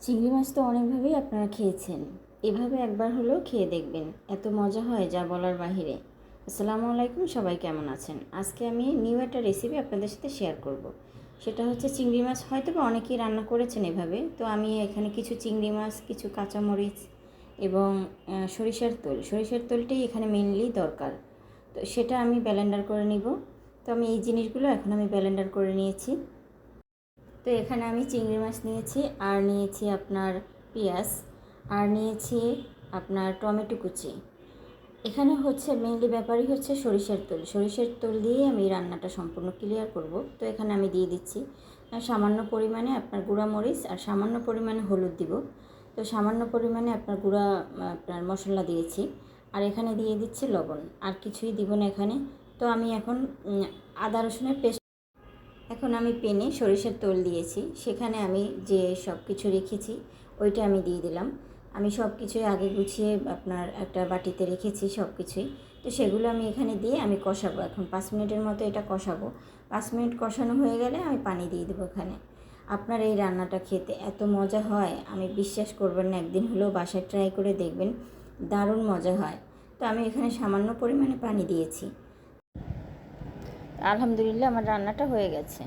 চিংড়ি মাছ তো অনেকভাবেই আপনারা খেয়েছেন, এভাবে একবার হলেও খেয়ে দেখবেন, এত মজা হয় যা বলার বাহিরে। আসসালামু আলাইকুম, সবাই কেমন আছেন? আজকে আমি নিউ একটা রেসিপি আপনাদের সাথে শেয়ার করব। সেটা হচ্ছে চিংড়ি মাছ, হয়তো বা অনেকেই রান্না করেছেন এভাবে। তো আমি এখানে কিছু চিংড়ি মাছ, কিছু কাঁচামরিচ এবং সরিষার তেলটাই এখানে মেনলি দরকার। তো সেটা আমি ব্লেন্ডার করে নিব। তো আমি এই জিনিসগুলো এখন আমি ব্লেন্ডার করে নিয়েছি। তো এখানে আমি চিংড়ি মাছ নিয়েছি, আর নিয়েছি আপনার পেঁয়াজ, আর নিয়েছি আপনার টমেটো কুচি। এখানে হচ্ছে মেইনলি ব্যাপারই হচ্ছে সরিষার তেল দিয়েই আমি রান্নাটা সম্পূর্ণ ক্লিয়ার করব। তো এখানে আমি দিয়ে দিচ্ছি সামান্য পরিমাণে আপনার গুঁড়া মরিচ, আর সামান্য পরিমাণে হলুদ দিব। তো সামান্য পরিমাণে আপনার আপনার মশলা দিয়েছি, আর এখানে দিয়ে দিচ্ছি লবণ, আর কিছুই দিব না এখানে। তো আমি এখন আদা রসুনের পেস্ট, এখন আমি পেনে সরিষার তেল দিয়েছি, সেখানে আমি যে সব কিছু রেখেছি ওইটা আমি দিয়ে দিলাম। আমি সব কিছুই আগে গুছিয়ে আপনার একটা বাটিতে রেখেছি সব কিছুই। তো সেগুলো আমি এখানে দিয়ে আমি কষাবো, এখন 5 মিনিটের মতো এটা কষাবো। 5 মিনিট কষানো হয়ে গেলে আমি পানি দিয়ে দেবো এখানে। আপনার এই রান্নাটা খেতে এত মজা হয়, আমি বিশ্বাস করবেন না, একদিন হলেও বাসায় ট্রাই করে দেখবেন, দারুণ মজা হয়। তো আমি এখানে সামান্য পরিমাণে পানি দিয়েছি। আলহামদুলিল্লাহ, আমার রান্নাটা হয়ে গেছে।